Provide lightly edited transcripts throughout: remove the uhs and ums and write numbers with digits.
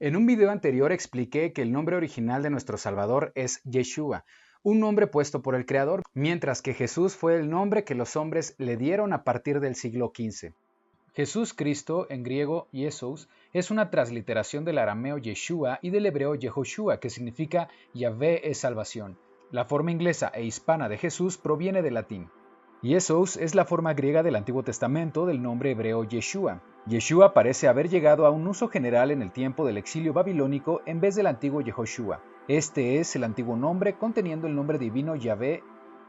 En un video anterior expliqué que el nombre original de nuestro Salvador es Yeshua, un nombre puesto por el Creador, mientras que Jesús fue el nombre que los hombres le dieron a partir del siglo XV. Jesús Cristo, en griego Jesús, es una transliteración del arameo Yeshua y del hebreo Yehoshua, que significa Yahvé es salvación. La forma inglesa e hispana de Jesús proviene del latín. Jesús es la forma griega del Antiguo Testamento del nombre hebreo Yeshua. Yeshua parece haber llegado a un uso general en el tiempo del exilio babilónico en vez del antiguo Yehoshua. Este es el antiguo nombre conteniendo el nombre divino Yahvé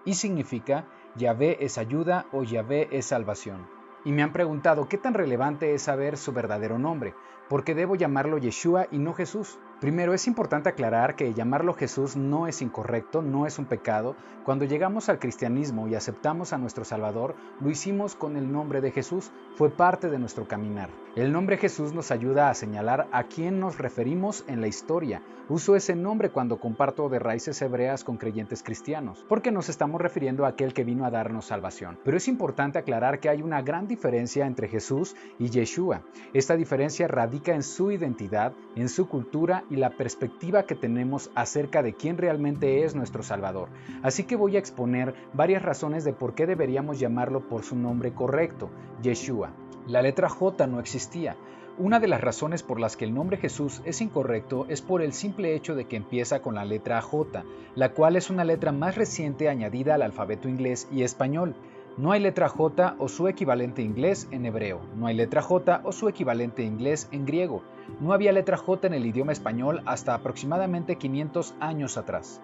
y significa Yahvé es ayuda o Yahvé es salvación. Y me han preguntado qué tan relevante es saber su verdadero nombre, ¿por qué debo llamarlo Yeshua y no Jesús? Primero, es importante aclarar que llamarlo Jesús no es incorrecto, no es un pecado. Cuando llegamos al cristianismo y aceptamos a nuestro Salvador, lo hicimos con el nombre de Jesús, fue parte de nuestro caminar. El nombre Jesús nos ayuda a señalar a quién nos referimos en la historia. Uso ese nombre cuando comparto de raíces hebreas con creyentes cristianos, porque nos estamos refiriendo a aquel que vino a darnos salvación. Pero es importante aclarar que hay una gran diferencia entre Jesús y Yeshua. Esta diferencia radica en su identidad, en su cultura y la perspectiva que tenemos acerca de quién realmente es nuestro Salvador. Así que voy a exponer varias razones de por qué deberíamos llamarlo por su nombre correcto, Yeshua. La letra J no existía. Una de las razones por las que el nombre Jesús es incorrecto es por el simple hecho de que empieza con la letra J, la cual es una letra más reciente añadida al alfabeto inglés y español. No hay letra J o su equivalente inglés en hebreo, no hay letra J o su equivalente inglés en griego. No había letra J en el idioma español hasta aproximadamente 500 años atrás.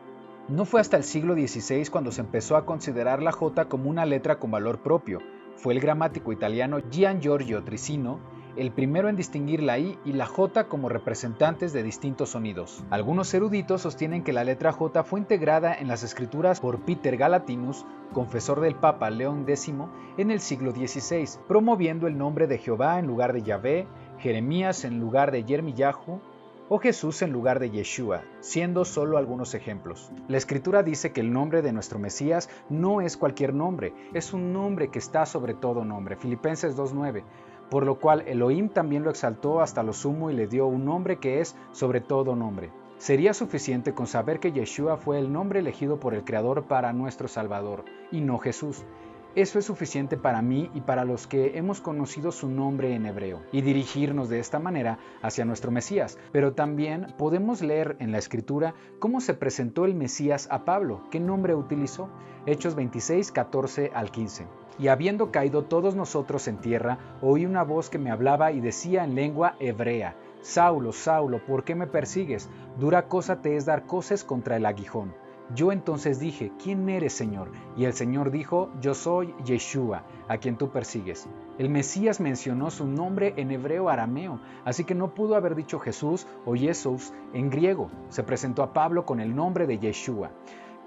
No fue hasta el siglo XVI cuando se empezó a considerar la J como una letra con valor propio. Fue el gramático italiano Gian Giorgio Trissino el primero en distinguir la I y la J como representantes de distintos sonidos. Algunos eruditos sostienen que la letra J fue integrada en las escrituras por Peter Galatinus, confesor del Papa León X, en el siglo XVI, promoviendo el nombre de Jehová en lugar de Yahvé, Jeremías en lugar de Yermillahu, o Jesús en lugar de Yeshua, siendo solo algunos ejemplos. La Escritura dice que el nombre de nuestro Mesías no es cualquier nombre, es un nombre que está sobre todo nombre. Filipenses 2:9. Por lo cual Elohim también lo exaltó hasta lo sumo y le dio un nombre que es sobre todo nombre. Sería suficiente con saber que Yeshua fue el nombre elegido por el Creador para nuestro Salvador, y no Jesús. Eso es suficiente para mí y para los que hemos conocido su nombre en hebreo, y dirigirnos de esta manera hacia nuestro Mesías. Pero también podemos leer en la Escritura cómo se presentó el Mesías a Pablo, qué nombre utilizó. Hechos 26, 14 al 15. Y habiendo caído todos nosotros en tierra, oí una voz que me hablaba y decía en lengua hebrea: Saulo, Saulo, ¿por qué me persigues? Dura cosa te es dar coces contra el aguijón. Yo entonces dije: ¿Quién eres, Señor? Y el Señor dijo: Yo soy Yeshua, a quien tú persigues. El Mesías mencionó su nombre en hebreo arameo, así que no pudo haber dicho Jesús o Jesús en griego. Se presentó a Pablo con el nombre de Yeshua.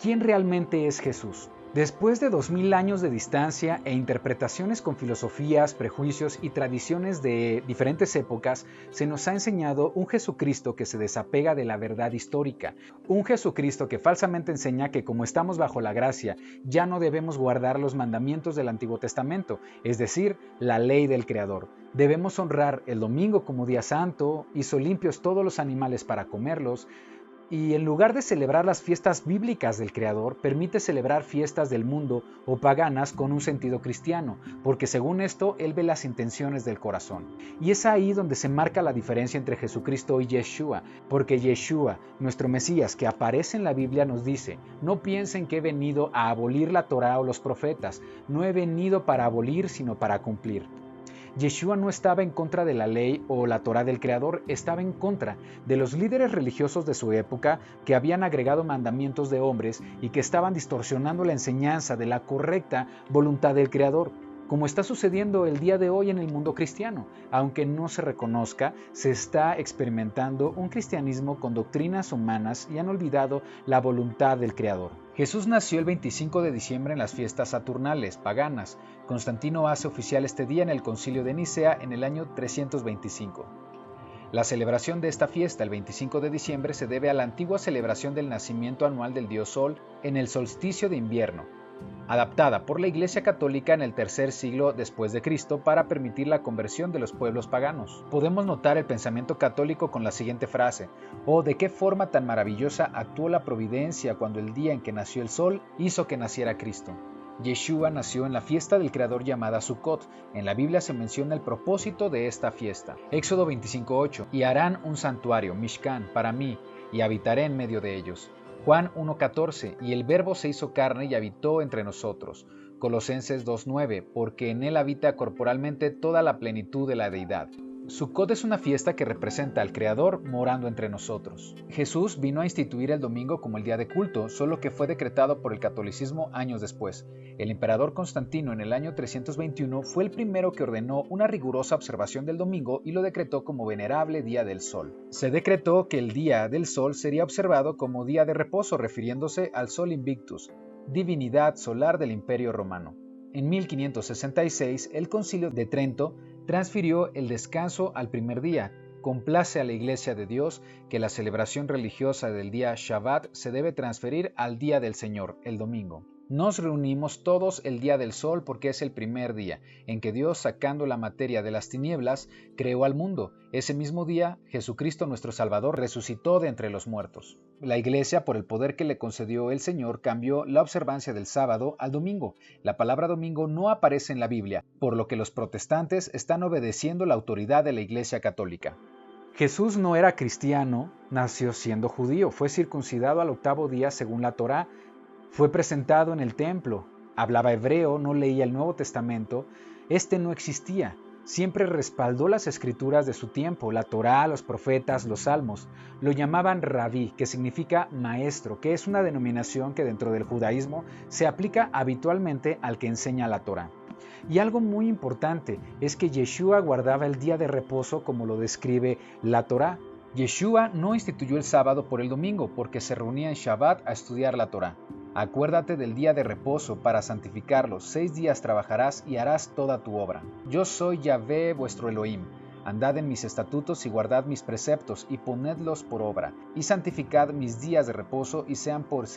¿Quién realmente es Jesús? Después de 2000 años de distancia e interpretaciones con filosofías, prejuicios y tradiciones de diferentes épocas, se nos ha enseñado un Jesucristo que se desapega de la verdad histórica, un Jesucristo que falsamente enseña que como estamos bajo la gracia, ya no debemos guardar los mandamientos del Antiguo Testamento, es decir, la ley del Creador. Debemos honrar el domingo como día santo, hizo limpios todos los animales para comerlos, y en lugar de celebrar las fiestas bíblicas del Creador, permite celebrar fiestas del mundo o paganas con un sentido cristiano, porque según esto, Él ve las intenciones del corazón. Y es ahí donde se marca la diferencia entre Jesucristo y Yeshua, porque Yeshua, nuestro Mesías que aparece en la Biblia, nos dice: no piensen que he venido a abolir la Torá o los profetas, no he venido para abolir, sino para cumplir. Yeshua no estaba en contra de la ley o la Torá del Creador, estaba en contra de los líderes religiosos de su época que habían agregado mandamientos de hombres y que estaban distorsionando la enseñanza de la correcta voluntad del Creador, como está sucediendo el día de hoy en el mundo cristiano. Aunque no se reconozca, se está experimentando un cristianismo con doctrinas humanas y han olvidado la voluntad del Creador. Jesús nació el 25 de diciembre en las fiestas saturnales, paganas. Constantino hace oficial este día en el Concilio de Nicea en el año 325. La celebración de esta fiesta, el 25 de diciembre, se debe a la antigua celebración del nacimiento anual del dios Sol en el solsticio de invierno. adaptada por la Iglesia Católica en el tercer siglo después de Cristo para permitir la conversión de los pueblos paganos. Podemos notar el pensamiento católico con la siguiente frase: «Oh, de qué forma tan maravillosa actuó la providencia cuando el día en que nació el sol hizo que naciera Cristo». Yeshua nació en la fiesta del Creador llamada Sukkot. En la Biblia se menciona el propósito de esta fiesta. Éxodo 25:8: «Y harán un santuario, Mishkan, para mí, y habitaré en medio de ellos». Juan 1:14: «Y el Verbo se hizo carne y habitó entre nosotros». Colosenses 2:9: «Porque en él habita corporalmente toda la plenitud de la deidad». Sukkot es una fiesta que representa al Creador morando entre nosotros. Jesús vino a instituir el domingo como el día de culto, solo que fue decretado por el catolicismo años después. El emperador Constantino en el año 321 fue el primero que ordenó una rigurosa observación del domingo y lo decretó como venerable día del sol. Se decretó que el día del sol sería observado como día de reposo, refiriéndose al Sol Invictus, divinidad solar del Imperio Romano. En 1566, el Concilio de Trento transfirió el descanso al primer día. Complace a la Iglesia de Dios que la celebración religiosa del día Shabbat se debe transferir al día del Señor, el domingo. Nos reunimos todos el día del sol porque es el primer día en que Dios, sacando la materia de las tinieblas, creó al mundo. Ese mismo día, Jesucristo nuestro Salvador resucitó de entre los muertos. La Iglesia, por el poder que le concedió el Señor, cambió la observancia del sábado al domingo. La palabra domingo no aparece en la Biblia, por lo que los protestantes están obedeciendo la autoridad de la Iglesia Católica. Jesús no era cristiano, nació siendo judío, fue circuncidado al 8º día según la Torá, fue presentado en el templo, hablaba hebreo, no leía el Nuevo Testamento, este no existía. Siempre respaldó las escrituras de su tiempo, la Torá, los profetas, los salmos. Lo llamaban rabí, que significa maestro, que es una denominación que dentro del judaísmo se aplica habitualmente al que enseña la Torá. Y algo muy importante es que Yeshua guardaba el día de reposo como lo describe la Torá. Yeshua no instituyó el sábado por el domingo porque se reunía en Shabbat a estudiar la Torá. Acuérdate del día de reposo para santificarlo. 6 días trabajarás y harás toda tu obra. Yo soy Yahvé vuestro Elohim. Andad en mis estatutos y guardad mis preceptos y ponedlos por obra, y santificad mis días de reposo y sean por